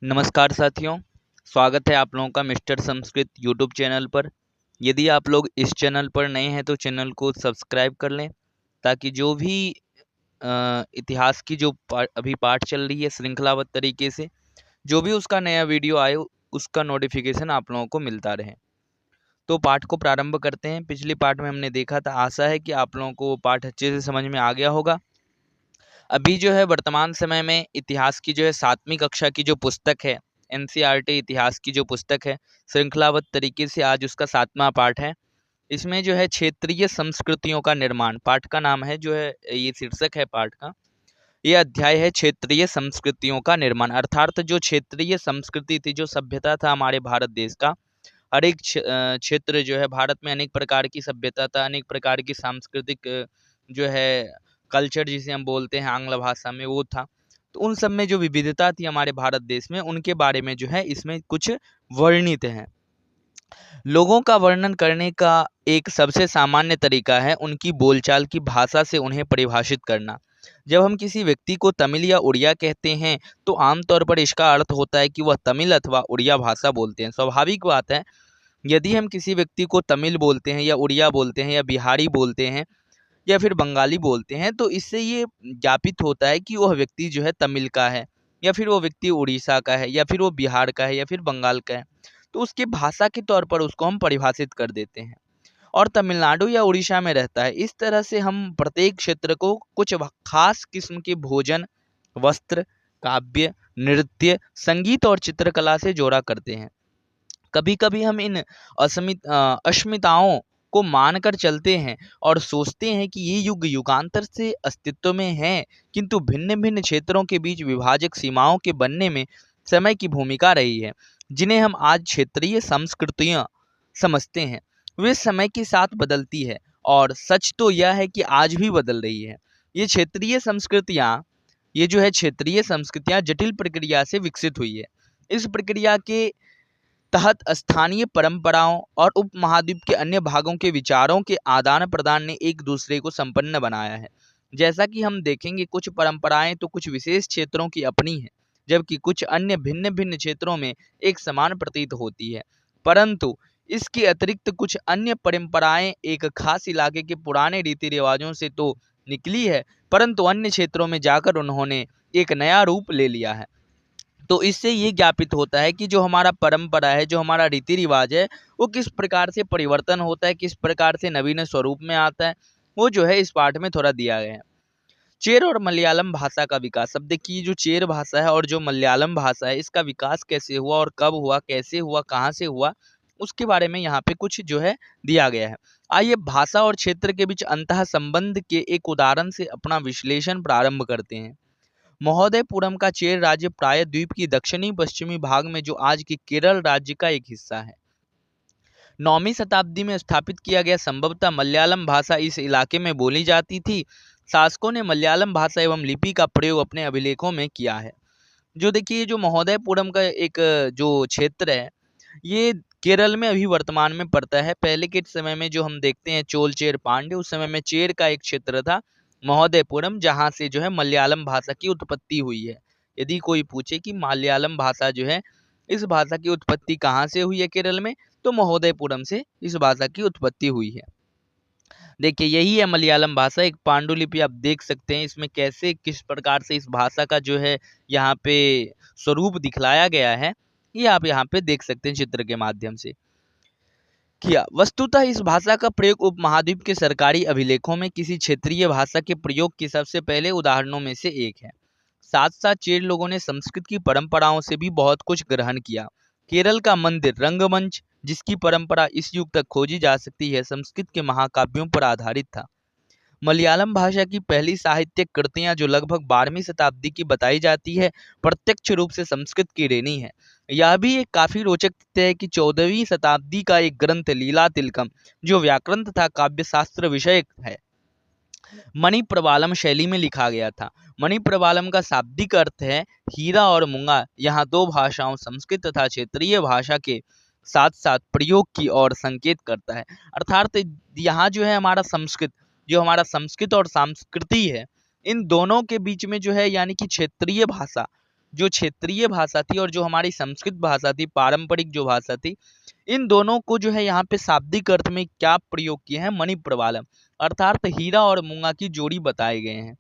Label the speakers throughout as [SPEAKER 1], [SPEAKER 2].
[SPEAKER 1] नमस्कार साथियों, स्वागत है आप लोगों का मिस्टर संस्कृत यूट्यूब चैनल पर। यदि आप लोग इस चैनल पर नए हैं तो चैनल को सब्सक्राइब कर लें ताकि जो भी इतिहास की जो अभी पाठ चल रही है श्रृंखलाबद्ध तरीके से, जो भी उसका नया वीडियो आए उसका नोटिफिकेशन आप लोगों को मिलता रहे। तो पाठ को प्रारंभ करते हैं। पिछली पाठ में हमने देखा था, आशा है कि आप लोगों को वो पाठ अच्छे से समझ में आ गया होगा। अभी जो है वर्तमान समय में इतिहास की जो है 7वीं कक्षा की जो पुस्तक है, एनसीईआरटी इतिहास की जो पुस्तक है, श्रृंखलाबद्ध तरीके से आज उसका 7वां पाठ है। इसमें जो है क्षेत्रीय संस्कृतियों का निर्माण, पाठ का नाम है, जो है ये शीर्षक है पाठ का। ये अध्याय है क्षेत्रीय संस्कृतियों का निर्माण, अर्थात जो क्षेत्रीय संस्कृति थी, जो सभ्यता था हमारे भारत देश का। हर एक क्षेत्र जो है, भारत में अनेक प्रकार की सभ्यता था, अनेक प्रकार की सांस्कृतिक जो है कल्चर जिसे हम बोलते हैं आंग्ल भाषा में, वो था। तो उन सब में जो विविधता थी हमारे भारत देश में, उनके बारे में जो है इसमें कुछ वर्णित है। लोगों का वर्णन करने का एक सबसे सामान्य तरीका है उनकी बोलचाल की भाषा से उन्हें परिभाषित करना। जब हम किसी व्यक्ति को तमिल या उड़िया कहते हैं तो आमतौर पर इसका अर्थ होता है कि वह तमिल अथवा उड़िया भाषा बोलते हैं। स्वाभाविक बात है, यदि हम किसी व्यक्ति को तमिल बोलते हैं या उड़िया बोलते हैं या बिहारी बोलते हैं या फिर बंगाली बोलते हैं, तो इससे ये ज्ञापित होता है कि वह व्यक्ति जो है तमिल का है, या फिर वो व्यक्ति उड़ीसा का है, या फिर वो बिहार का है, या फिर बंगाल का है। तो उसकी भाषा के तौर पर उसको हम परिभाषित कर देते हैं, और तमिलनाडु या उड़ीसा में रहता है। इस तरह से हम प्रत्येक क्षेत्र को कुछ खास किस्म के भोजन, वस्त्र, काव्य, नृत्य, संगीत और चित्रकला से जोड़ा करते हैं। कभी कभी हम इन अस्मिताओं को मानकर चलते हैं और सोचते हैं कि ये युग युगांतर से अस्तित्व में है, किंतु भिन्न भिन्न क्षेत्रों के बीच विभाजक सीमाओं के बनने में समय की भूमिका रही है। जिन्हें हम आज क्षेत्रीय संस्कृतियां समझते हैं, वे समय के साथ बदलती है, और सच तो यह है कि आज भी बदल रही है। ये जो है क्षेत्रीय संस्कृतियां जटिल प्रक्रिया से विकसित हुई है। इस प्रक्रिया के तहत स्थानीय परंपराओं और उपमहाद्वीप के अन्य भागों के विचारों के आदान प्रदान ने एक दूसरे को संपन्न बनाया है। जैसा कि हम देखेंगे, कुछ परंपराएं तो कुछ विशेष क्षेत्रों की अपनी हैं, जबकि कुछ अन्य भिन्न भिन्न क्षेत्रों में एक समान प्रतीत होती है। परंतु इसके अतिरिक्त कुछ अन्य परंपराएं एक खास इलाके के पुराने रीति रिवाजों से तो निकली है, परंतु अन्य क्षेत्रों में जाकर उन्होंने एक नया रूप ले लिया है। तो इससे ये ज्ञापित होता है कि जो हमारा परंपरा है, जो हमारा रीति रिवाज है, वो किस प्रकार से परिवर्तन होता है, किस प्रकार से नवीन स्वरूप में आता है, वो जो है इस पाठ में थोड़ा दिया गया है। चेर और मलयालम भाषा का विकास। अब देखिए, जो चेर भाषा है और जो मलयालम भाषा है, इसका विकास कैसे हुआ और कब हुआ, कैसे हुआ, कहाँ से हुआ, उसके बारे में यहाँ पे कुछ जो है दिया गया है। आइए भाषा और क्षेत्र के बीच अंतः संबंध के एक उदाहरण से अपना विश्लेषण प्रारंभ करते हैं। महोदयपुरम का चेर राज्य प्राय द्वीप की दक्षिणी पश्चिमी भाग में, जो आज के केरल राज्य का एक हिस्सा है, 9वीं शताब्दी में स्थापित किया गया। संभवतः मलयालम भाषा इस इलाके में बोली जाती थी। शासकों ने मलयालम भाषा एवं लिपि का प्रयोग अपने अभिलेखों में किया है। जो देखिए, जो महोदयपुरम का एक जो क्षेत्र है, ये केरल में अभी वर्तमान में पड़ता है। पहले के समय में जो हम देखते हैं चोल चेर पांड्य, उस समय में चेर का एक क्षेत्र था महोदयपुरम, जहाँ से जो है मलयालम भाषा की उत्पत्ति हुई है। यदि कोई पूछे कि मलयालम भाषा जो है, इस भाषा की उत्पत्ति कहाँ से हुई है केरल में, तो महोदयपुरम से इस भाषा की उत्पत्ति हुई है। देखिए, यही है मलयालम भाषा। एक पांडुलिपि आप देख सकते हैं, इसमें कैसे किस प्रकार से इस भाषा का जो है यहाँ पे स्वरूप दिखलाया गया है, ये आप यहाँ पे देख सकते हैं चित्र के माध्यम से किया। वस्तुतः इस भाषा का प्रयोग उपमहाद्वीप के सरकारी अभिलेखों में किसी क्षेत्रीय भाषा के प्रयोग के सबसे पहले उदाहरणों में से एक है। साथ साथ चेर लोगों ने संस्कृत की परंपराओं से भी बहुत कुछ ग्रहण किया। केरल का मंदिर रंगमंच, जिसकी परंपरा इस युग तक खोजी जा सकती है, संस्कृत के महाकाव्यों पर आधारित था। मलयालम भाषा की पहली साहित्यिक कृतियां, जो लगभग 12वीं शताब्दी की बताई जाती है, प्रत्यक्ष रूप से संस्कृत की ऋणी है। यह भी एक काफी रोचक तथ्य है कि 14वीं शताब्दी का एक ग्रंथ लीला तिलकम, जो व्याकरण तथा काव्यशास्त्र विषय है, मणिप्रवालम शैली में लिखा गया था। मणिप्रवालम का शाब्दिक अर्थ है हीरा और मूंगा। यहाँ दो भाषाओं, संस्कृत तथा क्षेत्रीय भाषा के साथ साथ प्रयोग की ओर संकेत करता है। अर्थात यहाँ जो है हमारा संस्कृत, जो हमारा संस्कृत और संस्कृति है, इन दोनों के बीच में जो है, यानी कि क्षेत्रीय भाषा, जो क्षेत्रीय भाषा थी और जो हमारी संस्कृत भाषा थी, पारंपरिक जो भाषा थी, इन दोनों को जो है यहाँ पे शाब्दिक अर्थ में क्या प्रयोग किए हैं, मणिप्रवालम अर्थात हीरा और मूंगा की जोड़ी बताए गए हैं।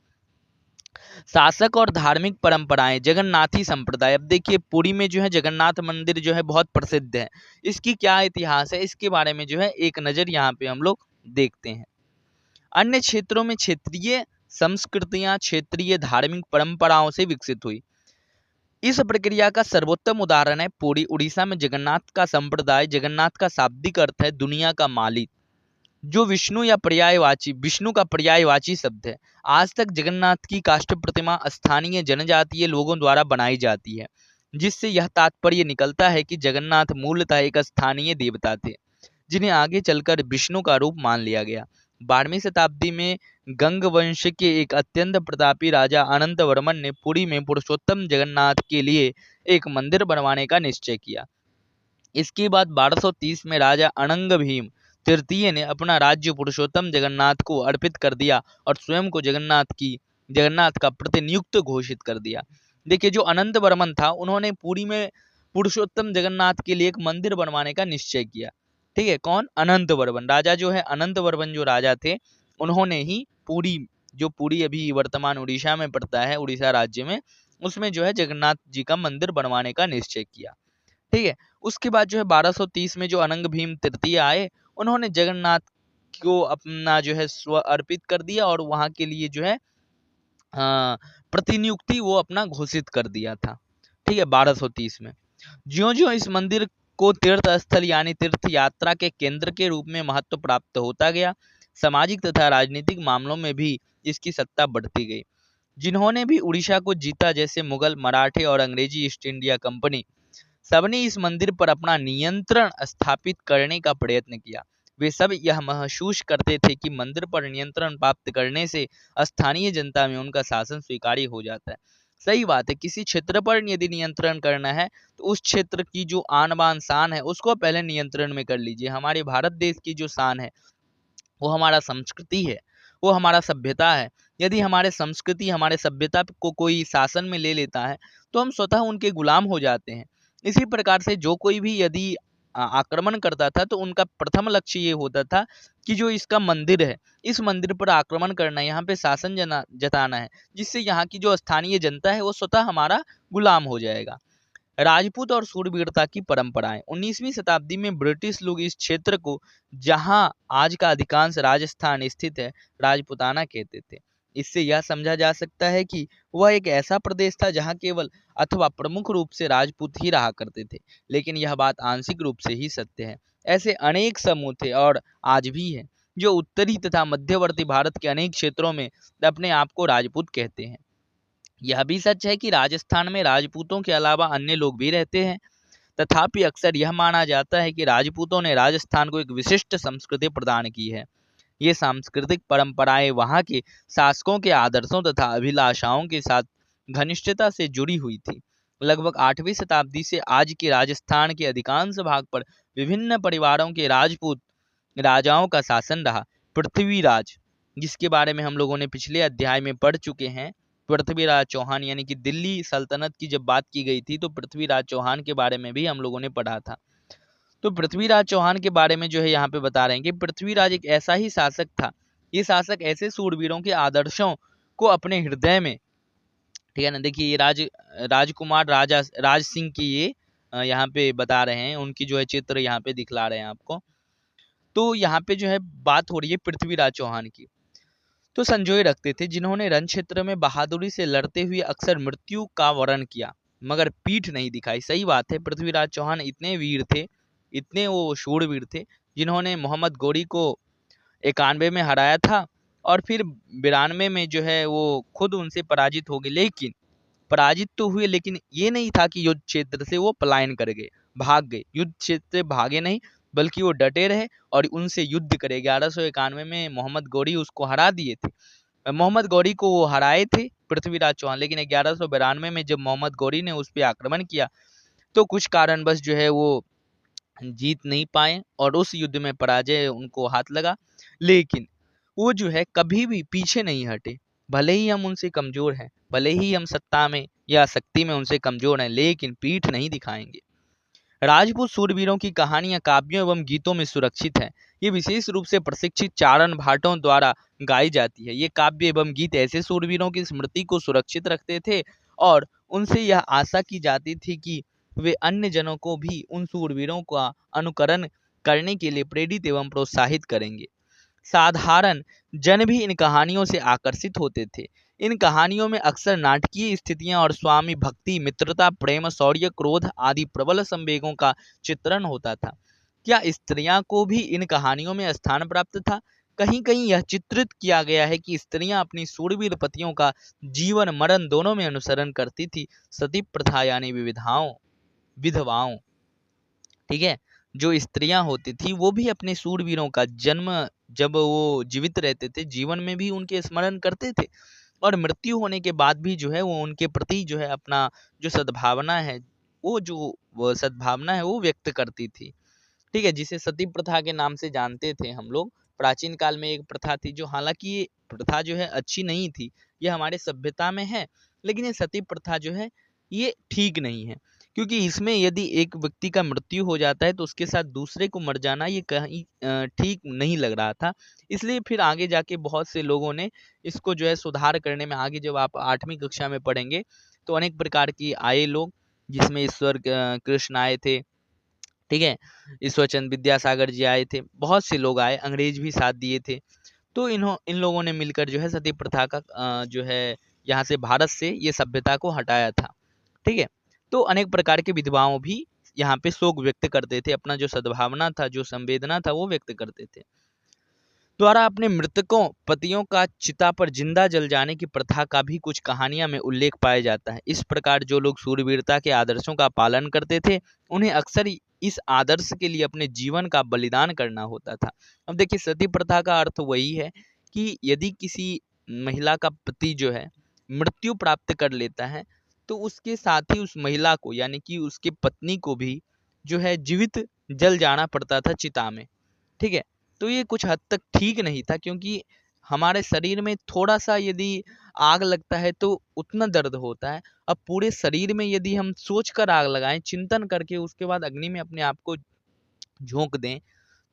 [SPEAKER 1] शासक और धार्मिक परंपराएं, जगन्नाथी संप्रदाय। अब देखिए पुरी में जो है जगन्नाथ मंदिर जो है बहुत प्रसिद्ध है। इसकी क्या इतिहास है, इसके बारे में जो है एक नज़र यहाँ पे हम लोग देखते हैं। अन्य क्षेत्रों में क्षेत्रीय संस्कृतियां क्षेत्रीय धार्मिक परंपराओं से विकसित हुई। इस प्रक्रिया का सर्वोत्तम उदाहरण है पुरी, उड़ीसा में जगन्नाथ का संप्रदाय। जगन्नाथ का शाब्दिक अर्थ है दुनिया का मालिक, जो विष्णु का पर्यायवाची शब्द है। आज तक जगन्नाथ की काष्ठ प्रतिमा स्थानीय जनजातीय लोगों द्वारा बनाई जाती है, जिससे यह तात्पर्य निकलता है कि जगन्नाथ मूलतः एक स्थानीय देवता थे, जिन्हें आगे चलकर विष्णु का रूप मान लिया गया। 12वीं शताब्दी में गंग वंश के एक अत्यंत प्रतापी राजा अनंत वर्मन ने पुरी में पुरुषोत्तम जगन्नाथ के लिए एक मंदिर बनवाने का निश्चय किया। इसके बाद 1230 में राजा अनंग भीम तृतीय ने अपना राज्य पुरुषोत्तम जगन्नाथ को अर्पित कर दिया और स्वयं को जगन्नाथ का प्रतिनियुक्त घोषित कर दिया। देखिए जो अनंत वर्मन था, उन्होंने पुरी में पुरुषोत्तम जगन्नाथ के लिए एक मंदिर बनवाने का निश्चय किया। ठीक है, कौन? अनंत वर्मन। राजा जो है अनंत वर्मन जो राजा थे, उन्होंने ही पुरी अभी वर्तमान उड़ीसा में पड़ता है, उड़ीसा राज्य में, उसमें जो है जगन्नाथ जी का मंदिर बनवाने का निश्चय किया। ठीक है, उसके बाद जो है 1230 में जो अनंग भीम तृतीय आए, उन्होंने जगन्नाथ को अपना जो है स्व अर्पित कर दिया और वहां के लिए जो है प्रतिनियुक्ति वो अपना घोषित कर दिया था। ठीक है, 1230 में ज्यों ज्यों इस मंदिर को तीर्थ स्थल यानी तीर्थ यात्रा के केंद्र के रूप में महत्व प्राप्त होता गया, सामाजिक तथा राजनीतिक मामलों में भी इसकी सत्ता बढ़ती गई। जिन्होंने भी उड़ीसा को जीता, जैसे मुगल, मराठे और अंग्रेजी ईस्ट इंडिया कंपनी, सबने इस मंदिर पर अपना नियंत्रण स्थापित करने का प्रयत्न किया। वे सब यह महसूस करते थे कि मंदिर पर नियंत्रण प्राप्त करने से स्थानीय जनता में उनका शासन स्वीकार्य हो जाता है। सही बात है, किसी क्षेत्र पर यदि नियंत्रण करना है तो उस क्षेत्र की जो आन बान शान है उसको पहले नियंत्रण में कर लीजिए। हमारे भारत देश की जो शान है वो हमारा संस्कृति है, वो हमारा सभ्यता है। यदि हमारे संस्कृति हमारे सभ्यता को कोई शासन में ले लेता है तो हम स्वतः उनके गुलाम हो जाते हैं। इसी प्रकार से जो कोई भी यदि आक्रमण करता था तो उनका प्रथम लक्ष्य ये होता था कि जो इसका मंदिर है, इस मंदिर पर आक्रमण करना है, यहाँ पे शासन जताना है, जिससे यहाँ की जो स्थानीय जनता है वो स्वतः हमारा गुलाम हो जाएगा। राजपूत और शूरवीरता की परंपराएं। 19वीं शताब्दी में ब्रिटिश लोग इस क्षेत्र को, जहां आज का अधिकांश राजस्थान स्थित है, राजपुताना कहते थे। इससे यह समझा जा सकता है कि वह एक ऐसा प्रदेश था जहां केवल अथवा प्रमुख रूप से राजपूत ही रहा करते थे, लेकिन यह बात आंशिक रूप से ही सत्य है। ऐसे अनेक समूह थे और आज भी हैं जो उत्तरी तथा मध्यवर्ती भारत के अनेक क्षेत्रों में अपने आप को राजपूत कहते हैं। यह भी सच है कि राजस्थान में राजपूतों के अलावा अन्य लोग भी रहते हैं, तथापि अक्सर यह माना जाता है कि राजपूतों ने राजस्थान को एक विशिष्ट संस्कृति प्रदान की है। ये सांस्कृतिक परंपराएं वहां के शासकों के आदर्शों तथा अभिलाषाओं के साथ घनिष्ठता से जुड़ी हुई थी। लगभग 8वीं शताब्दी से आज के राजस्थान के अधिकांश भाग पर विभिन्न परिवारों के राजपूत राजाओं का शासन रहा। पृथ्वीराज, जिसके बारे में हम लोगों ने पिछले अध्याय में पढ़ चुके हैं, पृथ्वीराज चौहान, यानी कि दिल्ली सल्तनत की जब बात की गई थी तो पृथ्वीराज चौहान के बारे में भी हम लोगों ने पढ़ा था। तो पृथ्वीराज चौहान के बारे में जो है यहाँ पे बता रहे हैं कि पृथ्वीराज एक ऐसा ही शासक था। ये शासक ऐसे सूरवीरों के आदर्शों को अपने हृदय में, ठीक है ना, देखिए ये राजकुमार राज सिंह की ये यहाँ पे बता रहे हैं, उनकी जो है चित्र यहाँ पे दिखला रहे हैं आपको। तो यहाँ पे जो है बात हो रही है पृथ्वीराज चौहान की। तो संजोए रखते थे, जिन्होंने रण क्षेत्र में बहादुरी से लड़ते हुए अक्सर मृत्यु का वरण किया मगर पीठ नहीं दिखाई। सही बात है, पृथ्वीराज चौहान इतने वीर थे, इतने वो शूरवीर थे, जिन्होंने मोहम्मद गौरी को 91 में हराया था और फिर 92 में जो है वो खुद उनसे पराजित हो गए। लेकिन पराजित तो हुए, लेकिन ये नहीं था कि युद्ध क्षेत्र से वो पलायन कर गए, भाग गए। युद्ध क्षेत्र से भागे नहीं, बल्कि वो डटे रहे और उनसे युद्ध करे। 1191 में मोहम्मद गौरी उसको हरा दिए थे, मोहम्मद गौरी को वो हराए थे पृथ्वीराज चौहान। लेकिन 1192 में जब मोहम्मद गौरी ने उस पर आक्रमण किया तो कुछ कारणवश जो है वो जीत नहीं पाए और उस युद्ध में पराजय उनको हाथ लगा। लेकिन वो जो है कभी भी पीछे नहीं हटे, भले ही हम उनसे कमजोर हैं, भले ही हम सत्ता में या शक्ति में उनसे कमजोर हैं, लेकिन पीठ नहीं दिखाएंगे। राजपूत शूरवीरों की कहानियां काव्यों एवं गीतों में सुरक्षित हैं। ये विशेष रूप से प्रशिक्षित चारण भाटों द्वारा गाई जाती है। ये काव्य एवं गीत ऐसे शूरवीरों की स्मृति को सुरक्षित रखते थे और उनसे यह आशा की जाती थी कि वे अन्य जनों को भी उन शूरवीरों का अनुकरण करने के लिए प्रेरित एवं प्रोत्साहित करेंगे। साधारण जन भी इन कहानियों से आकर्षित होते थे। इन कहानियों में अक्सर नाटकीय स्थितियां और स्वामी भक्ति, मित्रता, प्रेम, शौर्य, क्रोध आदि प्रबल संवेगों का चित्रण होता था। क्या स्त्रियां को भी इन कहानियों में स्थान प्राप्त था? कहीं कहीं यह चित्रित किया गया है कि स्त्रियां अपनी शूरवीर पतियों का जीवन मरण दोनों में अनुसरण करती थी। सती प्रथा यानी विधवाओं, ठीक है, जो स्त्रियां होती थी वो भी अपने शूरवीरों का जन्म, जब वो जीवित रहते थे, जीवन में भी उनके स्मरण करते थे और मृत्यु होने के बाद भी जो है वो उनके प्रति जो है अपना जो सद्भावना है, वो सद्भावना है वो व्यक्त करती थी। ठीक है, जिसे सती प्रथा के नाम से जानते थे हम लोग। प्राचीन काल में एक प्रथा थी जो, हालांकि ये प्रथा जो है अच्छी नहीं थी, ये हमारे सभ्यता में है, लेकिन ये सती प्रथा जो है ये ठीक नहीं है, क्योंकि इसमें यदि एक व्यक्ति का मृत्यु हो जाता है तो उसके साथ दूसरे को मर जाना ये कहीं ठीक नहीं लग रहा था। इसलिए फिर आगे जाके बहुत से लोगों ने इसको जो है सुधार करने में, आगे जब आप 8वीं कक्षा में पढ़ेंगे तो अनेक प्रकार की आए लोग, जिसमें ईश्वर कृष्ण आए थे, ठीक है, ईश्वरचंद विद्यासागर जी आए थे, बहुत से लोग आए, अंग्रेज भी साथ दिए थे। तो इन लोगों ने मिलकर जो है सती प्रथा का जो है यहाँ से, भारत से ये सभ्यता को हटाया था। ठीक है, तो अनेक प्रकार के विधवाओं भी यहाँ पे शोक व्यक्त करते थे, अपना जो सद्भावना था, जो संवेदना था वो व्यक्त करते थे। द्वारा अपने मृतकों पतियों का चिता पर जिंदा जल जाने की प्रथा का भी कुछ कहानियां में उल्लेख पाया जाता है। इस प्रकार जो लोग शूरवीरता के आदर्शों का पालन करते थे, उन्हें अक्सर इस आदर्श के लिए अपने जीवन का बलिदान करना होता था। अब देखिए, सती प्रथा का अर्थ वही है कि यदि किसी महिला का पति जो है मृत्यु प्राप्त कर लेता है, तो उसके साथ ही उस महिला को, यानी कि उसकी पत्नी को भी जो है जीवित जल जाना पड़ता था चिता में। ठीक है, तो ये कुछ हद तक ठीक नहीं था, क्योंकि हमारे शरीर में थोड़ा सा यदि आग लगता है तो उतना दर्द होता है। अब पूरे शरीर में यदि हम सोच कर आग लगाएं, चिंतन करके उसके बाद अग्नि में अपने आप को झोंक दें,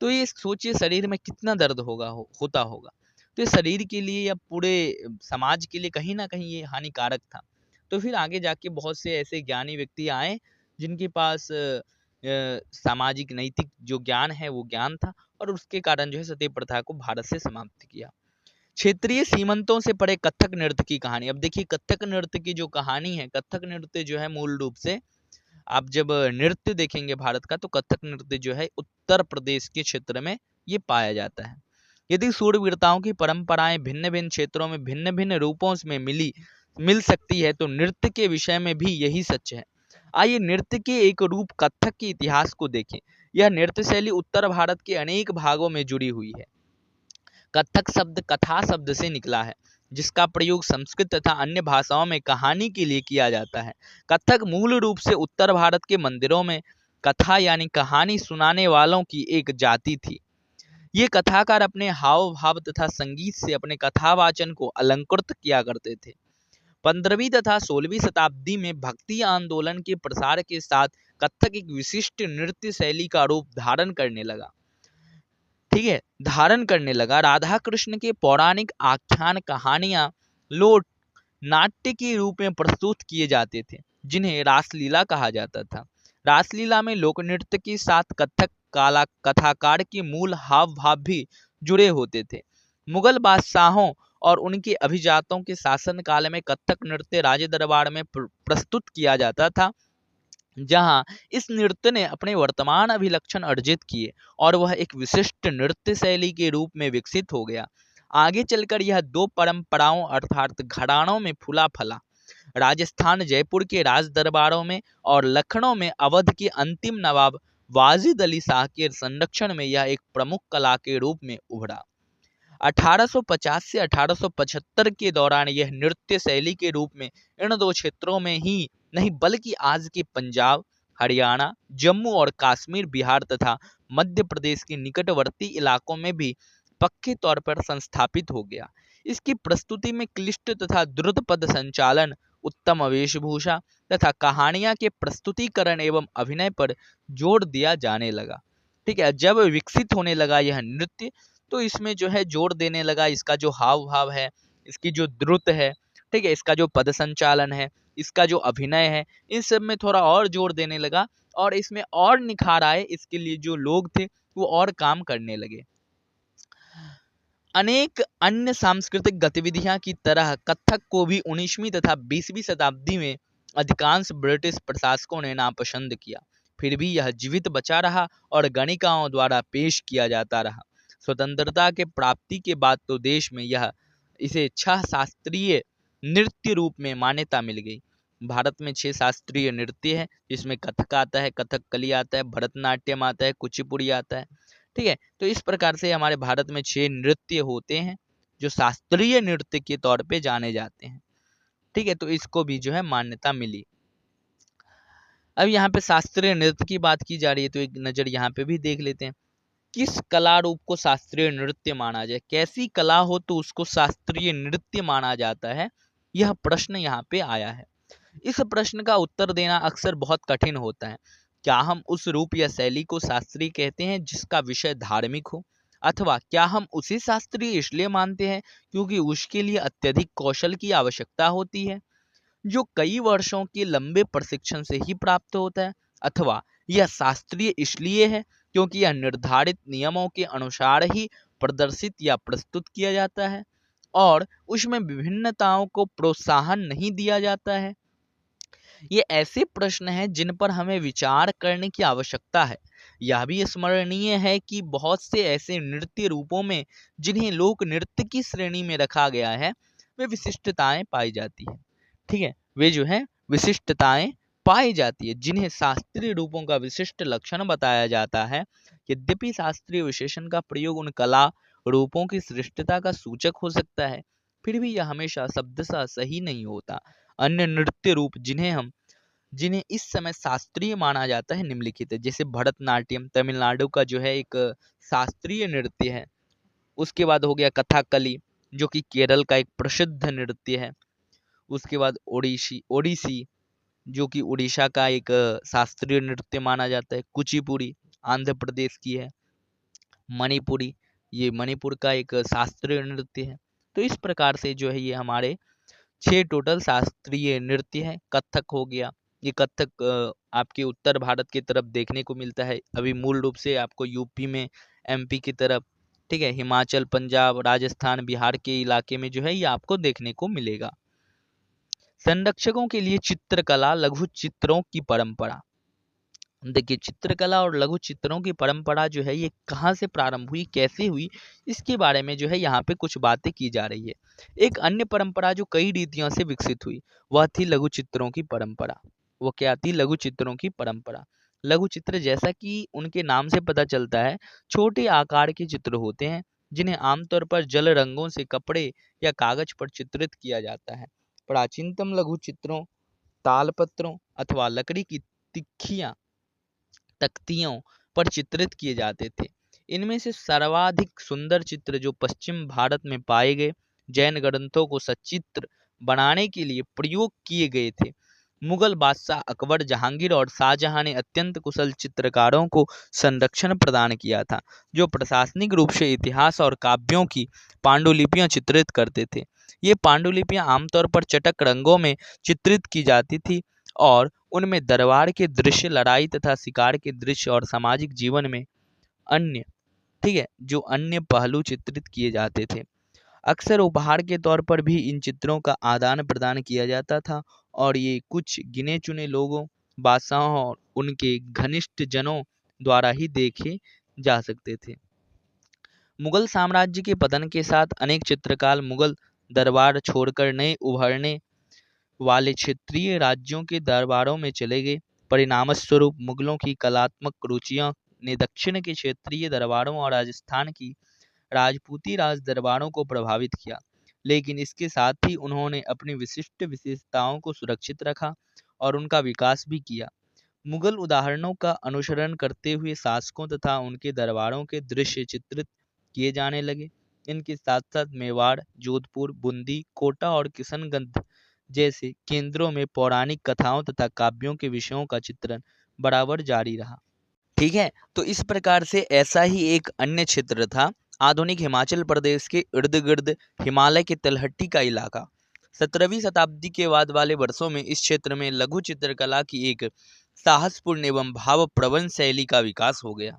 [SPEAKER 1] तो ये सोचिए शरीर में कितना दर्द होता होगा। तो ये शरीर के लिए या पूरे समाज के लिए कहीं ना कहीं ये हानिकारक था। तो फिर आगे जाके बहुत से ऐसे ज्ञानी व्यक्ति आए जिनके पास सामाजिक नैतिक जो ज्ञान है वो ज्ञान था, और उसके कारण जो है सती प्रथा को भारत से समाप्त किया। क्षेत्रीय सीमंतों से परे कथक नृत्य की कहानी। अब देखिए, कथक नृत्य की जो कहानी है, कथक नृत्य जो है मूल रूप से, आप जब नृत्य देखेंगे भारत का, तो कथक नृत्य जो है उत्तर प्रदेश के क्षेत्र में ये पाया जाता है। यदि शूरवीरताओं की परंपराएं भिन्न भिन्न क्षेत्रों में भिन्न भिन्न रूपों में मिल सकती है, तो नृत्य के विषय में भी यही सच है। आइए नृत्य के एक रूप कथक के इतिहास को देखें। यह नृत्य शैली उत्तर भारत के अनेक भागों में जुड़ी हुई है। कथक शब्द कथा शब्द से निकला है, जिसका प्रयोग संस्कृत तथा अन्य भाषाओं में कहानी के लिए किया जाता है। कथक मूल रूप से उत्तर भारत के मंदिरों में कथा यानी कहानी सुनाने वालों की एक जाति थी। ये कथाकार अपने हाव भाव तथा संगीत से अपने कथावाचन को अलंकृत किया करते थे। 15वीं तथा 16वीं शताब्दी में भक्ति आंदोलन के प्रसार के साथ कथक एक विशिष्ट नृत्य शैली का रूप धारण करने लगा। ठीक है, धारण करने लगा। राधा कृष्ण के पौराणिक आख्यान, कहानियां लोक नाट्य के रूप में प्रस्तुत किए जाते थे, जिन्हें रासलीला कहा जाता था। रासलीला में लोक नृत्य के साथ कथक काला कथाकार के मूल हाव भाव भी जुड़े होते थे। मुगल बादशाहों और उनके अभिजातों के शासन काल में कथक नृत्य राज दरबार में प्रस्तुत किया जाता था, जहां इस नृत्य ने अपने वर्तमान अभिलक्षण अर्जित किए और वह एक विशिष्ट नृत्य शैली के रूप में विकसित हो गया। आगे चलकर यह दो परंपराओं अर्थात घरानों में फूला फला। राजस्थान जयपुर के राज दरबारों में और लखनऊ में अवध के अंतिम नवाब वाजिद अली शाह के संरक्षण में यह एक प्रमुख कला के रूप में उभरा। 1850 से 1875 के दौरान यह नृत्य शैली के रूप में इन दो क्षेत्रों में ही नहीं बल्कि आज के पंजाब, हरियाणा, जम्मू और कश्मीर, बिहार तथा मध्य प्रदेश के निकटवर्ती इलाकों में भी पक्के तौर पर संस्थापित हो गया। इसकी प्रस्तुति में क्लिष्ट तथा द्रुत पद संचालन, उत्तम वेशभूषा तथा कहानियां के प्रस्तुतिकरण एवं अभिनय पर जोर दिया जाने लगा। ठीक है, जब विकसित होने लगा यह नृत्य, तो इसमें जो है जोर देने लगा, इसका जो हाव भाव है, इसकी जो द्रुत है, ठीक है, इसका जो पद संचालन है, इसका जो अभिनय है, इन सब में थोड़ा और जोर देने लगा और इसमें और निखार आए, इसके लिए जो लोग थे वो और काम करने लगे। अनेक अन्य सांस्कृतिक गतिविधियां की तरह कथक को भी 19वीं तथा 20वीं शताब्दी में अधिकांश ब्रिटिश प्रशासकों ने नापसंद किया। फिर भी यह जीवित बचा रहा और गणिकाओं द्वारा पेश किया जाता रहा। स्वतंत्रता के प्राप्ति के बाद तो देश में यह इसे 6 शास्त्रीय नृत्य रूप में मान्यता मिल गई। भारत में 6 शास्त्रीय नृत्य है, जिसमें कथक आता है, कथकली आता है, भरतनाट्यम आता है, कुचिपुड़ी आता है। ठीक है, तो इस प्रकार से हमारे भारत में 6 नृत्य होते हैं जो शास्त्रीय नृत्य के तौर पे जाने जाते हैं। ठीक है, तो इसको भी जो है मान्यता मिली। अब यहाँ पे शास्त्रीय नृत्य की बात की जा रही है, तो एक नज़र यहाँ पे भी देख लेते हैं। किस कला रूप को शास्त्रीय नृत्य माना जाए, कैसी कला हो तो उसको शास्त्रीय नृत्य माना जाता है, यह प्रश्न यहाँ पे आया है। इस प्रश्न का उत्तर देना अक्सर बहुत कठिन होता है। क्या हम उस रूप या शैली को शास्त्रीय कहते हैं जिसका विषय धार्मिक हो, अथवा क्या हम उसे शास्त्रीय इसलिए मानते हैं क्योंकि उसके लिए अत्यधिक कौशल की आवश्यकता होती है, जो कई वर्षों के लंबे प्रशिक्षण से ही प्राप्त होता है, अथवा यह शास्त्रीय इसलिए है क्योंकि यह निर्धारित नियमों के अनुसार ही प्रदर्शित या प्रस्तुत किया जाता है और उसमें विभिन्नताओं को प्रोत्साहन नहीं दिया जाता है। ये ऐसे प्रश्न हैं जिन पर हमें विचार करने की आवश्यकता है। यह भी स्मरणीय है कि बहुत से ऐसे नृत्य रूपों में जिन्हें लोक नृत्य की श्रेणी में रखा गया है, वे विशिष्टताएं पाई जाती है। ठीक है, वे जो है विशिष्टताएं पाई जाती है जिन्हें शास्त्रीय रूपों का विशिष्ट लक्षण बताया जाता है। यद्यपि शास्त्रीय विशेषण का प्रयोग उन कला रूपों की श्रेष्ठता का सूचक हो सकता है, फिर भी यह हमेशा शब्दशः सही नहीं होता। अन्य नृत्य रूप जिन्हें इस समय शास्त्रीय माना जाता है निम्नलिखित है। जैसे भरतनाट्यम तमिलनाडु का जो है एक शास्त्रीय नृत्य है। उसके बाद हो गया कथकली, जो कि केरल का एक प्रसिद्ध नृत्य है। उसके बाद ओडिसी जो कि उड़ीसा का एक शास्त्रीय नृत्य माना जाता है। कुचिपुड़ी आंध्र प्रदेश की है। मणिपुरी, ये मणिपुर का एक शास्त्रीय नृत्य है। तो इस प्रकार से जो है ये हमारे 6 टोटल शास्त्रीय नृत्य है। कथक हो गया, ये कथक आपके उत्तर भारत की तरफ देखने को मिलता है। अभी मूल रूप से आपको यूपी में, एमपी की तरफ, ठीक है, हिमाचल, पंजाब, राजस्थान, बिहार के इलाके में जो है ये आपको देखने को मिलेगा। संरक्षकों के लिए चित्रकला, लघु चित्रों की परंपरा। देखिए, चित्रकला और लघु चित्रों की परंपरा जो है ये कहाँ से प्रारंभ हुई, कैसे हुई, इसके बारे में जो है यहाँ पे कुछ बातें की जा रही है। एक अन्य परंपरा जो कई रीतियों से विकसित हुई वह थी लघु चित्रों की परंपरा। वो क्या थी? लघु चित्रों की परंपरा। लघु चित्र, जैसा कि उनके नाम से पता चलता है, छोटे आकार के चित्र होते हैं जिन्हें आमतौर पर जल रंगों से कपड़े या कागज पर चित्रित किया जाता है। प्राचीनतम लघु चित्रों तालपत्रों अथवा लकड़ी की तिखियां तख्तियों पर चित्रित किए जाते थे। इनमें से सर्वाधिक सुंदर चित्र जो पश्चिम भारत में पाए गए जैन ग्रंथों को सचित्र बनाने के लिए प्रयोग किए गए थे। मुगल बादशाह अकबर, जहांगीर और शाहजहां ने अत्यंत कुशल चित्रकारों को संरक्षण प्रदान किया था, जो प्रशासनिक रूप से इतिहास और काव्यों की पांडुलिपियां चित्रित करते थे। ये पांडुलिपियां आमतौर पर चटक रंगों में चित्रित की जाती थी और उनमें दरबार के दृश्य, लड़ाई तथा शिकार के दृश्य और सामाजिक जीवन में अन्य, ठीक है, जो अन्य पहलू चित्रित किए जाते थे। अक्सर उपहार के तौर पर भी इन चित्रों का आदान प्रदान किया जाता था और ये कुछ गिने चुने लोगों, बादशाहों और उनके घनिष्ठ जनों द्वारा ही देखे जा सकते थे। मुगल साम्राज्य के पतन के साथ अनेक चित्रकार मुगल दरबार छोड़कर नए उभरने वाले क्षेत्रीय राज्यों के दरबारों में चले गए। परिणामस्वरूप मुगलों की कलात्मक रुचियां ने दक्षिण के क्षेत्रीय दरबारों और राजस्थान की राजपूती राज दरबारों को प्रभावित किया, लेकिन इसके साथ ही उन्होंने अपनी विशिष्ट विशेषताओं को सुरक्षित रखा और उनका विकास भी किया। मुगल उदाहरणों का अनुसरण करते हुए शासकों तथा उनके दरबारों के दृश्य चित्रित किए जाने लगे। इनके साथ साथ मेवाड़, जोधपुर, बूंदी, कोटा और किशनगंज जैसे केंद्रों में पौराणिक कथाओं तथा काव्यों के विषयों का चित्रण बराबर जारी रहा। ठीक है, तो इस प्रकार से ऐसा ही एक अन्य क्षेत्र था आधुनिक हिमाचल प्रदेश के इर्द गिर्द हिमालय के तलहटी का इलाका। 17वीं शताब्दी के बाद वाले वर्षों में इस क्षेत्र में लघु चित्रकला की एक साहसपूर्ण एवं भावप्रवण शैली का विकास हो गया,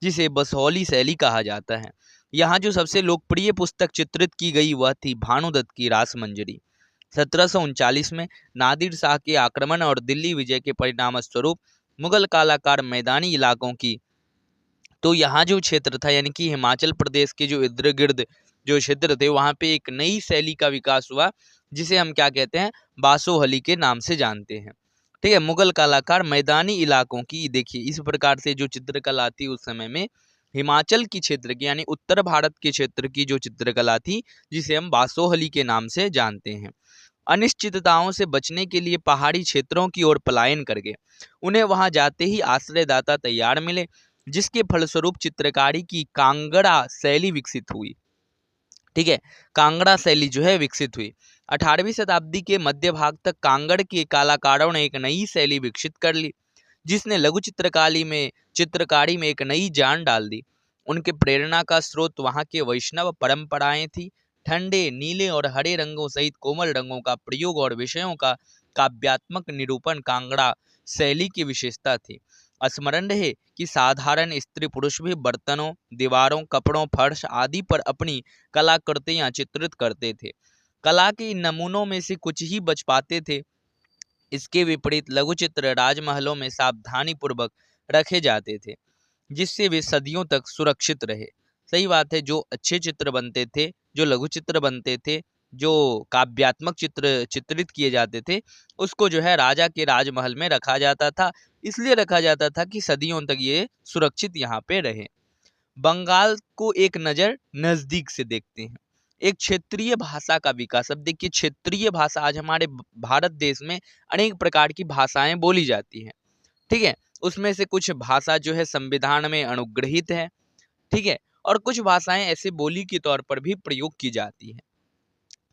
[SPEAKER 1] जिसे बसौली शैली कहा जाता है। यहाँ जो सबसे लोकप्रिय पुस्तक चित्रित की गई वह थी भानुदत्त की रासमंजरी। 1739 में नादिर शाह के आक्रमण और दिल्ली विजय के परिणाम स्वरूप मुगल कलाकार मैदानी इलाकों की, तो यहाँ जो क्षेत्र था यानी कि हिमाचल प्रदेश के जो इर्द गिर्द जो क्षेत्र थे वहाँ पे एक नई शैली का विकास हुआ, जिसे हम क्या कहते हैं, बासोहली के नाम से जानते हैं। ठीक है, मुगल कलाकार मैदानी इलाकों की, देखिए इस प्रकार से जो चित्रकला थी उस समय में हिमाचल की क्षेत्र की यानी उत्तर भारत के क्षेत्र की जो चित्रकला थी, जिसे हम बासोहली के नाम से जानते हैं। अनिश्चितताओं से बचने के लिए पहाड़ी क्षेत्रों की ओर पलायन कर गए। उन्हें वहां जाते ही आश्रयदाता तैयार मिले, जिसके फलस्वरूप चित्रकारी की कांगड़ा शैली विकसित हुई। ठीक है, कांगड़ा शैली जो है विकसित हुई। 18वीं शताब्दी के मध्य भाग तक कांगड़ के कलाकारों ने एक नई शैली विकसित कर ली, जिसने लघु चित्रकारी में एक नई जान डाल दी। उनके प्रेरणा का स्रोत वहां के वैष्णव परंपराएं थी। ठंडे नीले और हरे रंगों सहित कोमल रंगों का प्रयोग और विषयों का काव्यात्मक निरूपण कांगड़ा शैली की विशेषता थी। स्मरण रहे कि साधारण स्त्री पुरुष भी बर्तनों, दीवारों, कपड़ों, फर्श आदि पर अपनी कलाकृतियां चित्रित करते थे। कला के इन नमूनों में से कुछ ही बच पाते थे। इसके विपरीत लघु चित्र राजमहलों में सावधानी पूर्वक रखे जाते थे, जिससे वे सदियों तक सुरक्षित रहे। सही बात है, जो अच्छे चित्र बनते थे, जो लघु चित्र बनते थे, जो काव्यात्मक चित्र चित्रित किए जाते थे, उसको जो है राजा के राजमहल में रखा जाता था। इसलिए रखा जाता था कि सदियों तक ये सुरक्षित यहाँ पे रहे। बंगाल को एक नज़र नज़दीक से देखते हैं। एक क्षेत्रीय भाषा का विकास। अब देखिए, क्षेत्रीय भाषा, आज हमारे भारत देश में अनेक प्रकार की भाषाएं बोली जाती हैं। ठीक है, उसमें से कुछ भाषा जो है संविधान में अनुग्रहित है। ठीक है, और कुछ भाषाएं ऐसे बोली के तौर पर भी प्रयोग की जाती हैं।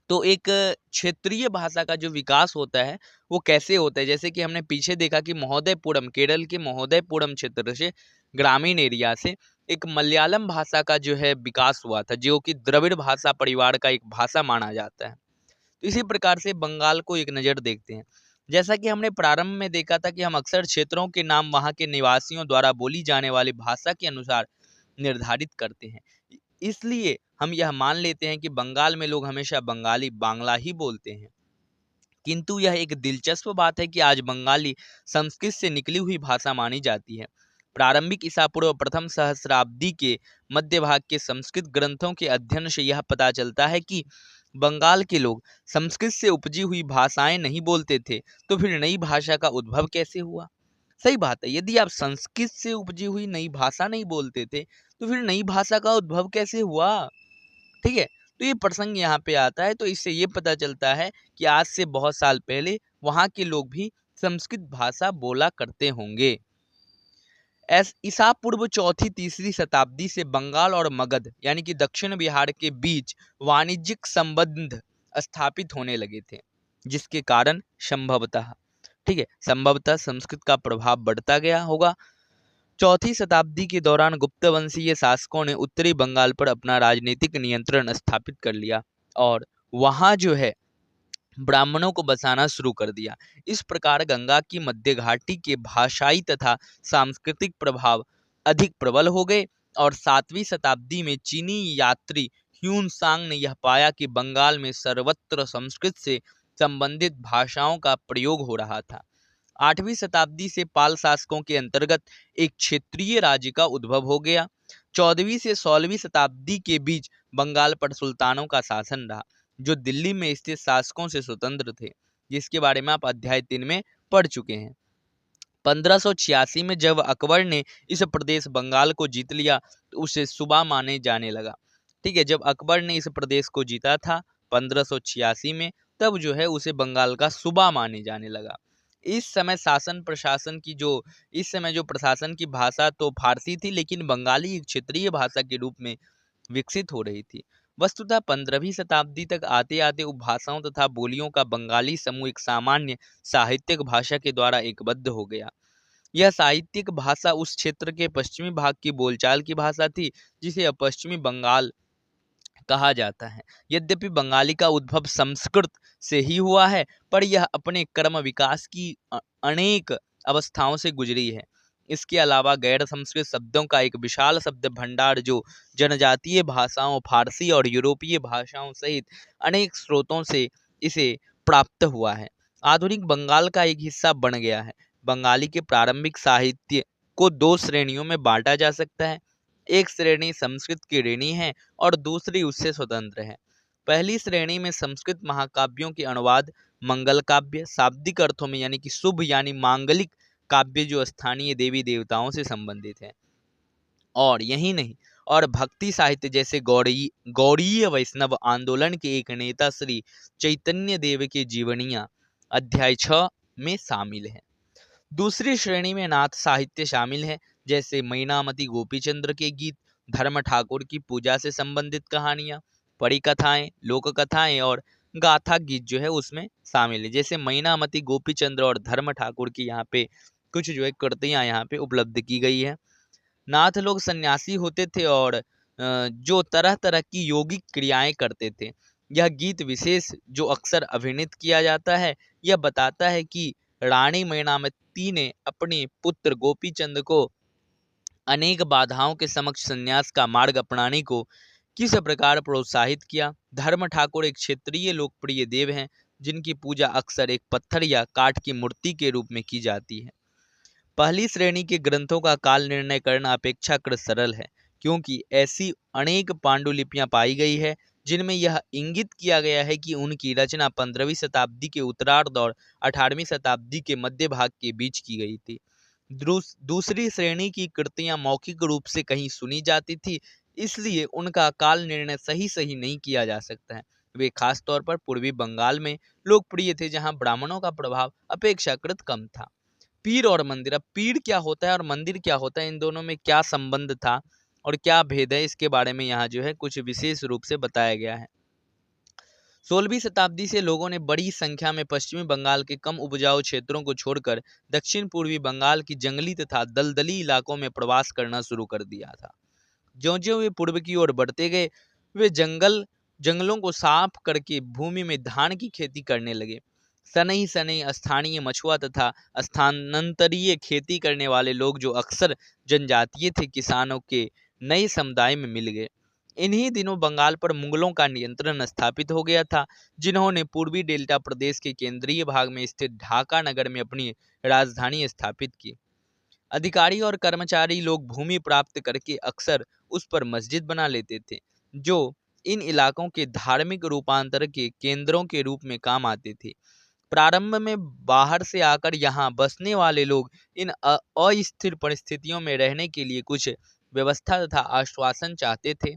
[SPEAKER 1] तो एक क्षेत्रीय भाषा का जो विकास होता है वो कैसे होता है, जैसे कि हमने पीछे देखा कि महोदयपुरम, केरल के महोदयपुरम क्षेत्र से, ग्रामीण एरिया से एक मलयालम भाषा का जो है विकास हुआ था, जो कि द्रविड़ भाषा परिवार का एक भाषा माना जाता है। तो इसी प्रकार से बंगाल को एक नज़र देखते हैं। जैसा कि हमने प्रारंभ में देखा था कि हम अक्सर क्षेत्रों के नाम वहाँ के निवासियों द्वारा बोली जाने वाली भाषा के अनुसार निर्धारित करते हैं। इसलिए हम यह मान लेते हैं कि बंगाल में लोग हमेशा बंगाली बांग्ला ही बोलते हैं। किंतु यह एक दिलचस्प बात है कि आज बंगाली संस्कृत से निकली हुई भाषा मानी जाती है। प्रारंभिक ईसा पूर्व प्रथम सहस्राब्दी के मध्य भाग के संस्कृत ग्रंथों के अध्ययन से यह पता चलता है कि बंगाल के लोग संस्कृत से उपजी हुई भाषाएं नहीं बोलते थे, तो फिर नई भाषा का उद्भव कैसे हुआ। सही बात है, यदि आप संस्कृत से उपजी हुई नई भाषा नहीं बोलते थे, तो फिर नई भाषा का उद्भव कैसे हुआ। ठीक है, तो ये प्रसंग यहाँ पे आता है। तो इससे ये पता चलता है कि आज से बहुत साल पहले वहाँ के लोग भी संस्कृत भाषा बोला करते होंगे। ईसा पूर्व चौथी तीसरी शताब्दी से बंगाल और मगध यानी कि दक्षिण बिहार के बीच वाणिज्यिक संबंध स्थापित होने लगे थे, जिसके कारण संभवतः, ठीक है, संभवतः संस्कृत का प्रभाव बढ़ता गया होगा। चौथी शताब्दी के दौरान गुप्त वंशीय शासकों ने उत्तरी बंगाल पर अपना राजनीतिक नियंत्रण स्थापित कर लिया और वहां जो है ब्राह्मणों को बसाना शुरू कर दिया। इस प्रकार गंगा की मध्य घाटी के भाषाई तथा सांस्कृतिक प्रभाव अधिक प्रबल हो गए और 7वीं शताब्दी में चीनी यात्री ह्यून सांग ने यह पाया कि बंगाल में सर्वत्र संस्कृत से संबंधित भाषाओं का प्रयोग हो रहा था। 8वीं शताब्दी से पाल शासकों के अंतर्गत एक क्षेत्रीय राज्य का उद्भव हो गया। 14वीं से 16वीं शताब्दी के बीच बंगाल पर सुल्तानों का शासन रहा, जो दिल्ली में स्थित शासकों से स्वतंत्र थे, जिसके बारे में आप अध्याय 3 में पढ़ चुके हैं। 1586 में जब अकबर ने इस प्रदेश बंगाल को जीत लिया तो उसे सूबा माने जाने लगा। ठीक है, जब अकबर ने इस प्रदेश को जीता था 1586 में, तब जो है उसे बंगाल का सूबा माने जाने लगा। इस समय जो प्रशासन की भाषा तो फारसी थी, लेकिन बंगाली एक क्षेत्रीय भाषा के रूप में विकसित हो रही थी। वस्तुतः 15वीं शताब्दी तक आते आते उपभाषाओं तथा बोलियों का बंगाली समूह एक सामान्य साहित्यिक भाषा के द्वारा एकबद्ध हो गया। यह साहित्यिक भाषा उस क्षेत्र के पश्चिमी भाग की बोलचाल की भाषा थी जिसे अब पश्चिमी बंगाल कहा जाता है। यद्यपि बंगाली का उद्भव संस्कृत से ही हुआ है, पर यह अपने क्रम विकास की अनेक अवस्थाओं से गुजरी है। इसके अलावा गैर संस्कृत शब्दों का एक विशाल शब्द भंडार जो जनजातीय भाषाओं, फारसी और यूरोपीय भाषाओं सहित अनेक स्रोतों से इसे प्राप्त हुआ है, आधुनिक बंगाल का एक हिस्सा बन गया है। बंगाली के प्रारंभिक साहित्य को दो श्रेणियों में बांटा जा सकता है। एक श्रेणी संस्कृत की ऋणी है और दूसरी उससे स्वतंत्र है। पहली श्रेणी में संस्कृत महाकाव्यों के अनुवाद, मंगल काव्य, शाब्दिक अर्थों में यानी कि शुभ यानी मांगलिक काव्य जो स्थानीय देवी देवताओं से संबंधित है, और यही नहीं, और भक्ति साहित्य जैसे गौड़ीय वैष्णव आंदोलन के एक नेता श्री चैतन्य देव के जीवनियां अध्याय 6 में शामिल है। दूसरी श्रेणी में नाथ साहित्य शामिल है, जैसे मैनामती गोपीचंद्र के गीत, धर्म ठाकुर की पूजा से संबंधित कहानियां, परिकथाएं, लोक कथाएं और गाथा गीत जो है उसमें शामिल है। जैसे मैनामती गोपीचंद्र और धर्म ठाकुर की यहाँ पे कुछ जो है कृतियां यहाँ पे उपलब्ध की गई है। नाथ लोग सन्यासी होते थे और जो तरह तरह की योगिक क्रियाएं करते थे। यह गीत विशेष जो अक्सर अभिनीत किया जाता है, यह बताता है कि रानी मैनामती ने अपने पुत्र गोपीचंद को अनेक बाधाओं के समक्ष संन्यास का मार्ग अपनाने को किस प्रकार प्रोत्साहित किया। धर्म ठाकुर एक क्षेत्रीय लोकप्रिय देव हैं जिनकी पूजा अक्सर एक पत्थर या काठ की मूर्ति के रूप में की जाती है। पहली श्रेणी के ग्रंथों का काल निर्णय करना अपेक्षाकृत सरल है, क्योंकि ऐसी अनेक पांडुलिपियां पाई गई है जिनमें यह इंगित किया गया है कि उनकी रचना 15वीं शताब्दी के उत्तरार्ध और 18वीं शताब्दी के मध्य भाग के बीच की गई थी। दूसरी श्रेणी की कृतियां मौखिक रूप से कहीं सुनी जाती थी, इसलिए उनका काल निर्णय सही नहीं किया जा सकता है। वे खास तौर पर पूर्वी बंगाल में लोकप्रिय थे, जहां ब्राह्मणों का प्रभाव अपेक्षाकृत कम था। पीर और मंदिर, अब पीर क्या होता है और मंदिर क्या होता है, इन दोनों में क्या संबंध था और क्या भेद है, इसके बारे में यहाँ जो है कुछ विशेष रूप से बताया गया है। 16वीं शताब्दी से लोगों ने बड़ी संख्या में पश्चिमी बंगाल के कम उपजाऊ क्षेत्रों को छोड़कर दक्षिण पूर्वी बंगाल की जंगली तथा दलदली इलाकों में प्रवास करना शुरू कर दिया था। ज्यों-ज्यों वे पूर्व की ओर बढ़ते गए, वे जंगलों को साफ करके भूमि में धान की खेती करने लगे। सनई सनई स्थानीय मछुआ तथा स्थानांतरीय खेती करने वाले लोग जो अक्सर जनजातीय थे, किसानों के नए समुदाय में मिल गए। इन्हीं दिनों बंगाल पर मुगलों का नियंत्रण स्थापित हो गया था, जिन्होंने पूर्वी डेल्टा प्रदेश के केंद्रीय भाग में स्थित ढाका नगर में अपनी राजधानी स्थापित की। अधिकारी और कर्मचारी लोग भूमि प्राप्त करके अक्सर उस पर मस्जिद बना लेते थे, जो इन इलाकों के धार्मिक रूपांतर के केंद्रों के रूप में काम आते थे। प्रारंभ में बाहर से आकर यहाँ बसने वाले लोग इन अस्थिर परिस्थितियों में रहने के लिए कुछ व्यवस्था तथा आश्वासन चाहते थे।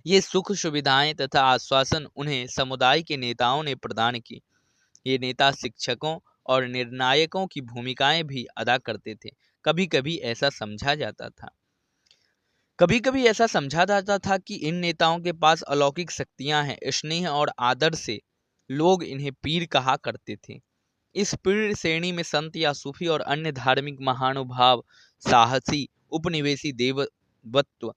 [SPEAKER 1] ये सुख सुविधाएं तथा आश्वासन उन्हें समुदाय के नेताओं ने प्रदान की। ये नेता शिक्षकों और निर्णायकों की भूमिकाएं भी अदा करते थे। कभी कभी ऐसा समझा जाता था कि इन नेताओं के पास अलौकिक शक्तियां हैं। स्नेह और आदर से लोग इन्हें पीर कहा करते थे। इस पीर श्रेणी में संत या सूफी और अन्य धार्मिक महानुभाव, साहसी, उपनिवेशी, देवत्व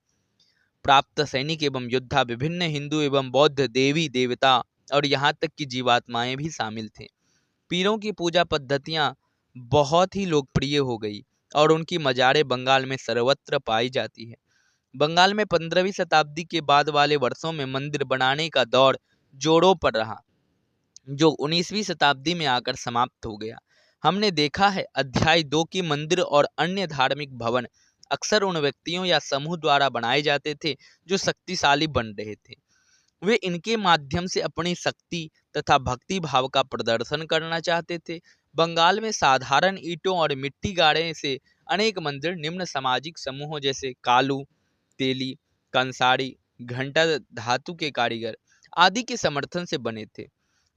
[SPEAKER 1] प्राप्त सैनिक एवं योद्धा, विभिन्न हिंदू एवं बौद्ध देवी देवता और यहाँ तक कि जीवात्माएं भी शामिल थे। पीरों की पूजा पद्धतियां बहुत ही लोकप्रिय हो गई और उनकी मजारें बंगाल में सर्वत्र पाई जाती है। बंगाल में 15वीं शताब्दी के बाद वाले वर्षों में मंदिर बनाने का दौर जोरों पर रहा, जो 19वीं शताब्दी में आकर समाप्त हो गया। हमने देखा है अध्याय 2 की मंदिर और अन्य धार्मिक भवन अक्सर उन व्यक्तियों या समूह द्वारा बनाए जाते थे जो शक्तिशाली बन रहे थे। वे इनके माध्यम से अपनी शक्ति तथा भक्ति भाव का प्रदर्शन करना चाहते थे। बंगाल में साधारण ईंटों और मिट्टी गाड़े से अनेक मंदिर निम्न सामाजिक समूहों जैसे कालू, तेली, कंसारी, घंटा धातु के कारीगर आदि के समर्थन से बने थे।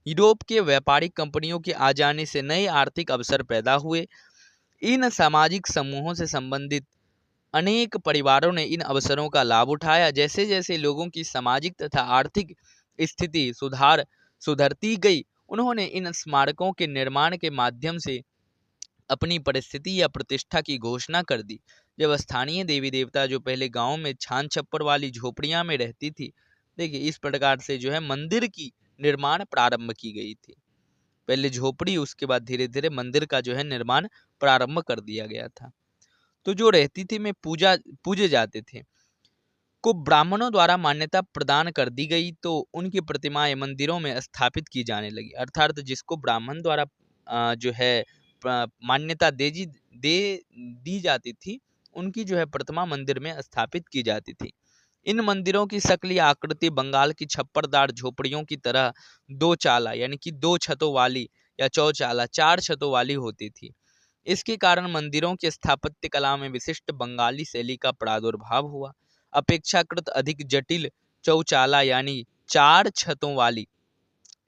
[SPEAKER 1] यूरोप के व्यापारिक कंपनियों के आ जाने से नए आर्थिक अवसर पैदा हुए। इन सामाजिक समूहों से संबंधित अनेक परिवारों ने इन अवसरों का लाभ उठाया। जैसे जैसे लोगों की सामाजिक तथा आर्थिक स्थिति सुधरती गई, उन्होंने इन स्मारकों के निर्माण के माध्यम से अपनी परिस्थिति या प्रतिष्ठा की घोषणा कर दी। जब स्थानीय देवी देवता जो पहले गांव में छान छप्पर वाली झोपड़ियां में रहती थी, देखिए इस प्रकार से जो है मंदिर की निर्माण प्रारंभ की गई थी। पहले झोपड़ी, उसके बाद धीरे धीरे मंदिर का जो है निर्माण प्रारंभ कर दिया गया था। तो जो रहती थी में पूजे जाते थे को ब्राह्मणों द्वारा मान्यता प्रदान कर दी गई, तो उनकी प्रतिमाएं मंदिरों में स्थापित की जाने लगी। अर्थात जिसको ब्राह्मण द्वारा जो है मान्यता दे दी जाती थी, उनकी जो है प्रतिमा मंदिर में स्थापित की जाती थी। इन मंदिरों की शक्ल या आकृति बंगाल की छप्परदार झोपड़ियों की तरह दो चाला यानी कि दो छतों वाली या चौचाला चार छतों वाली होती थी। इसके कारण मंदिरों की स्थापत्य कला में विशिष्ट बंगाली शैली का प्रादुर्भाव हुआ। अपेक्षाकृत अधिक जटिल चौचाला यानी चार छतों वाली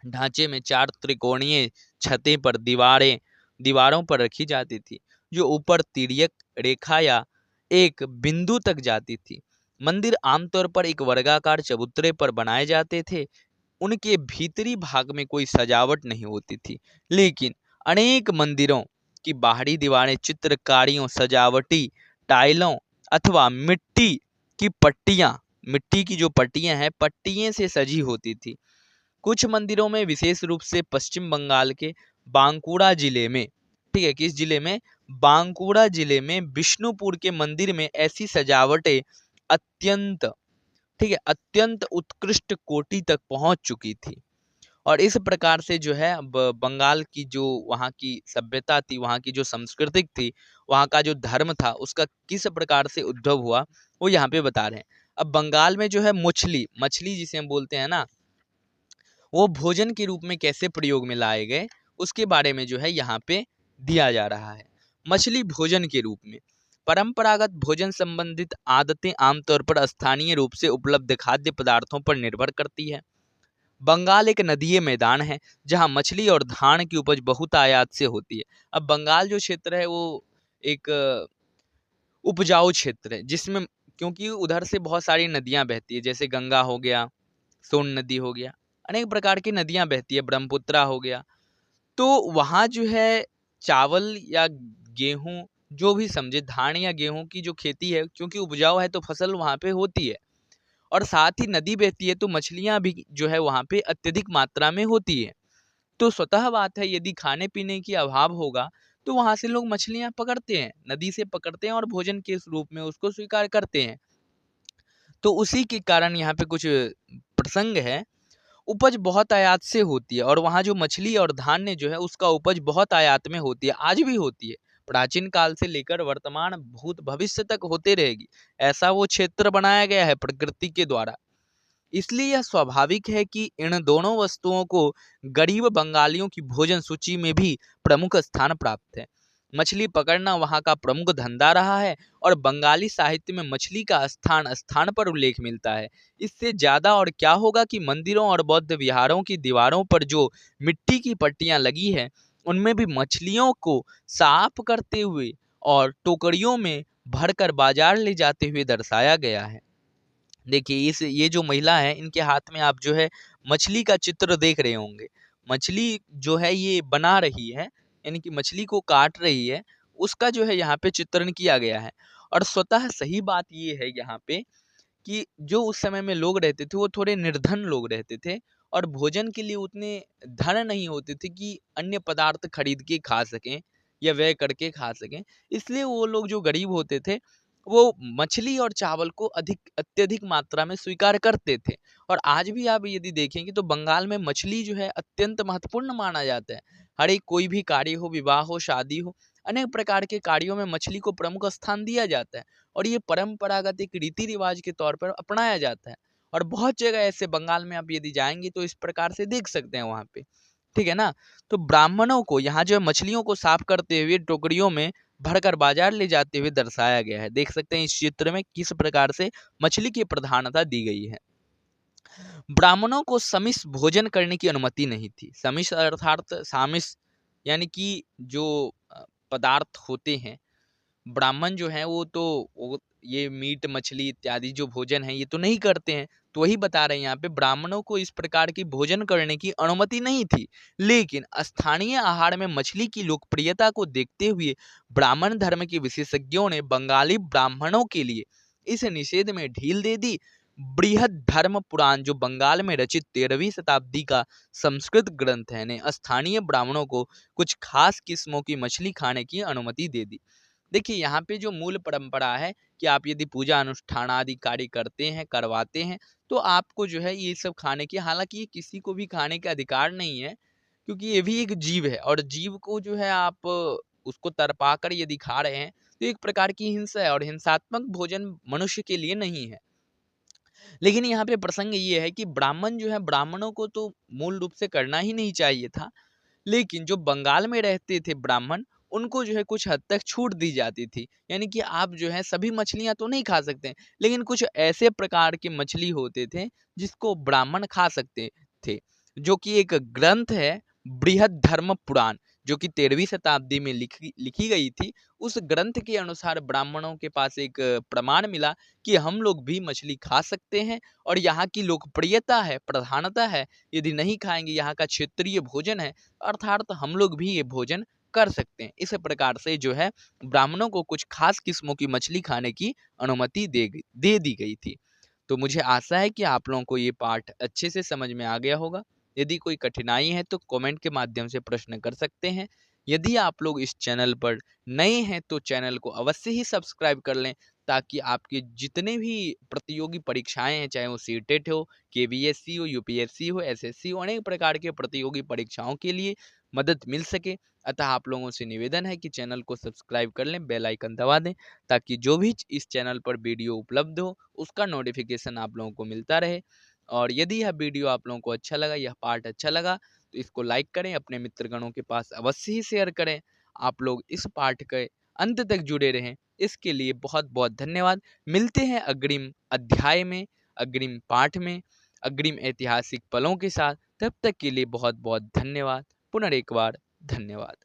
[SPEAKER 1] ढांचे में चार त्रिकोणीय छतें पर दीवारों पर रखी जाती थी, जो ऊपर तिर्यक रेखा या एक बिंदु तक जाती थी। मंदिर आमतौर पर एक वर्गाकार चबूतरे पर बनाए जाते थे। उनके भीतरी भाग में कोई सजावट नहीं होती थी, लेकिन अनेक मंदिरों की बाहरी दीवारें चित्रकारियों, सजावटी टाइलों अथवा मिट्टी की जो पट्टियां हैं, पट्टियों से सजी होती थी। कुछ मंदिरों में, विशेष रूप से पश्चिम बंगाल के बांकुड़ा जिले में, ठीक है, किस जिले में, बांकुड़ा जिले में विष्णुपुर के मंदिर में ऐसी सजावटें अत्यंत, ठीक है, अत्यंत उत्कृष्ट कोटि तक पहुंच चुकी थी। और इस प्रकार से जो है बंगाल की जो वहाँ की सभ्यता थी, वहाँ की जो संस्कृति थी, वहाँ का जो धर्म था, उसका किस प्रकार से उद्भव हुआ, वो यहाँ पे बता रहे हैं। अब बंगाल में जो है मछली जिसे हम बोलते हैं ना, वो भोजन के रूप में कैसे प्रयोग में लाए गए, उसके बारे में जो है यहाँ पे दिया जा रहा है। मछली भोजन के रूप में परंपरागत भोजन संबंधित आदतें आमतौर पर स्थानीय रूप से उपलब्ध खाद्य पदार्थों पर निर्भर करती है। बंगाल एक नदीय मैदान है जहां मछली और धान की उपज बहुतायत से होती है। अब बंगाल जो क्षेत्र है वो एक उपजाऊ क्षेत्र है, जिसमें क्योंकि उधर से बहुत सारी नदियां बहती है, जैसे गंगा हो गया, सोन नदी हो गया, अनेक प्रकार की नदियां बहती है, ब्रह्मपुत्रा हो गया। तो वहाँ जो है चावल या गेहूं, जो भी समझे, धान या गेहूं की जो खेती है, क्योंकि उपजाऊ है तो फसल वहाँ पे होती है, और साथ ही नदी बहती है, तो मछलियां भी जो है वहाँ पे अत्यधिक मात्रा में होती है। तो स्वतः बात है, यदि खाने पीने की अभाव होगा तो वहां से लोग मछलियां पकड़ते हैं, नदी से पकड़ते हैं और भोजन के रूप में उसको स्वीकार करते हैं। तो उसी के कारण यहाँ पे कुछ प्रसंग है। उपज बहुत आयात से होती है, और वहाँ जो मछली और धान्य जो है उसका उपज बहुत आयात में होती है, आज भी होती है, प्राचीन काल से लेकर वर्तमान भूत भविष्य तक होते रहेगी। ऐसा वो क्षेत्र बनाया गया है प्रकृति के द्वारा। इसलिए यह स्वाभाविक है कि इन दोनों वस्तुओं को गरीब बंगालियों की भोजन सूची में भी प्रमुख स्थान प्राप्त है। मछली पकड़ना वहाँ का प्रमुख धंधा रहा है, और बंगाली साहित्य में मछली का स्थान स्थान पर उल्लेख मिलता है। इससे ज्यादा और क्या होगा कि मंदिरों और बौद्ध विहारों की दीवारों पर जो मिट्टी की पट्टियां लगी है, उनमें भी मछलियों को साफ करते हुए और टोकरियों में भरकर बाजार ले जाते हुए दर्शाया गया है। देखिए ये जो महिला है, इनके हाथ में आप जो है मछली का चित्र देख रहे होंगे। मछली जो है ये बना रही है, यानी कि मछली को काट रही है, उसका जो है यहाँ पे चित्रण किया गया है। और स्वतः सही बात ये है यहाँ पे कि जो उस समय में लोग रहते थे वो थोड़े निर्धन लोग रहते थे, और भोजन के लिए उतने धन नहीं होते थे कि अन्य पदार्थ खरीद के खा सकें या व्यय करके खा सकें। इसलिए वो लोग जो गरीब होते थे, वो मछली और चावल को अत्यधिक मात्रा में स्वीकार करते थे। और आज भी आप यदि देखेंगे तो बंगाल में मछली जो है अत्यंत महत्वपूर्ण माना जाता है। हर एक कोई भी कार्य हो, विवाह हो, शादी हो, अनेक प्रकार के कार्यों में मछली को प्रमुख स्थान दिया जाता है, और ये परंपरागत एक रीति रिवाज के तौर पर अपनाया जाता है। और बहुत जगह ऐसे बंगाल में आप यदि जाएंगे तो इस प्रकार से देख सकते हैं वहाँ पे, ठीक है ना। तो ब्राह्मणों को यहाँ जो है मछलियों को साफ करते हुए टोकरियों में भरकर बाजार ले जाते हुए दर्शाया गया है। देख सकते हैं इस चित्र में किस प्रकार से मछली की प्रधानता दी गई है। ब्राह्मणों को समिष भोजन करने की अनुमति नहीं थी। समिष अर्थात सामिष, यानी कि जो पदार्थ होते हैं ब्राह्मण जो हैं वो ये मीट मछली इत्यादि जो भोजन है ये तो नहीं करते हैं। तो वही बता रहे हैं यहाँ पे, ब्राह्मणों को इस प्रकार की भोजन करने की अनुमति नहीं थी। लेकिन स्थानीय आहार में मछली की लोकप्रियता को देखते हुए ब्राह्मण धर्म के विशेषज्ञों ने बंगाली ब्राह्मणों के लिए इस निषेध में ढील दे दी। बृहद धर्म पुराण, जो बंगाल में रचित 13वीं शताब्दी का संस्कृत ग्रंथ है, ने स्थानीय ब्राह्मणों को कुछ खास किस्मों की मछली खाने की अनुमति दे दी। देखिए यहाँ पे जो मूल परंपरा है कि आप यदि पूजा अनुष्ठान आदि कार्य करते हैं, करवाते हैं, तो आपको जो है ये सब खाने की, हालांकि ये किसी को भी खाने का अधिकार नहीं है, क्योंकि ये भी एक जीव है और जीव को जो है आप उसको तरपा कर यदि खा रहे हैं तो एक प्रकार की हिंसा है और हिंसात्मक भोजन मनुष्य के लिए नहीं है। लेकिन यहाँ पे प्रसंग ये है कि ब्राह्मण जो है, ब्राह्मणों को तो मूल रूप से करना ही नहीं चाहिए था, लेकिन जो बंगाल में रहते थे ब्राह्मण, उनको जो है कुछ हद तक छूट दी जाती थी। यानी कि आप जो है सभी मछलियाँ तो नहीं खा सकते, लेकिन कुछ ऐसे प्रकार की मछली होते थे जिसको ब्राह्मण खा सकते थे। जो कि एक ग्रंथ है, बृहद धर्म पुराण, जो कि 13वीं शताब्दी में लिखी लिखी गई थी। उस ग्रंथ के अनुसार ब्राह्मणों के पास एक प्रमाण मिला कि हम लोग भी मछली खा सकते हैं और यहाँ की लोकप्रियता है, प्रधानता है, यदि नहीं खाएंगे, यहाँ का क्षेत्रीय भोजन है, अर्थात हम लोग भी ये भोजन कर सकते हैं। इस प्रकार से जो है ब्राह्मणों को कुछ खास किस्मों की मछली खाने की अनुमति दे दी गई थी। तो मुझे आशा है कि आप लोगों को ये पाठ अच्छे से समझ में आ गया होगा। यदि कोई कठिनाई है तो कमेंट के माध्यम से प्रश्न कर सकते हैं। यदि आप लोग इस चैनल पर नए हैं तो चैनल को अवश्य ही सब्सक्राइब कर लें, ताकि आपके जितने भी प्रतियोगी परीक्षाएं हैं, चाहे वो सीटेट हो, केवीएससी हो, यूपीएससी हो, एसएससी हो, अनेक प्रकार के प्रतियोगी परीक्षाओं के लिए मदद मिल सके। अतः आप लोगों से निवेदन है कि चैनल को सब्सक्राइब कर लें, बेल आइकन दबा दें, ताकि जो भी इस चैनल पर वीडियो उपलब्ध हो उसका नोटिफिकेशन आप लोगों को मिलता रहे। और यदि यह वीडियो आप लोगों को अच्छा लगा, यह पार्ट अच्छा लगा, तो इसको लाइक करें, अपने मित्रगणों के पास अवश्य ही शेयर करें। आप लोग इस पार्ट के अंत तक जुड़े रहें, इसके लिए बहुत बहुत धन्यवाद। मिलते हैं अग्रिम अध्याय में, अग्रिम पाठ में, अग्रिम ऐतिहासिक पलों के साथ। तब तक के लिए बहुत बहुत धन्यवाद। पुनः एक बार धन्यवाद।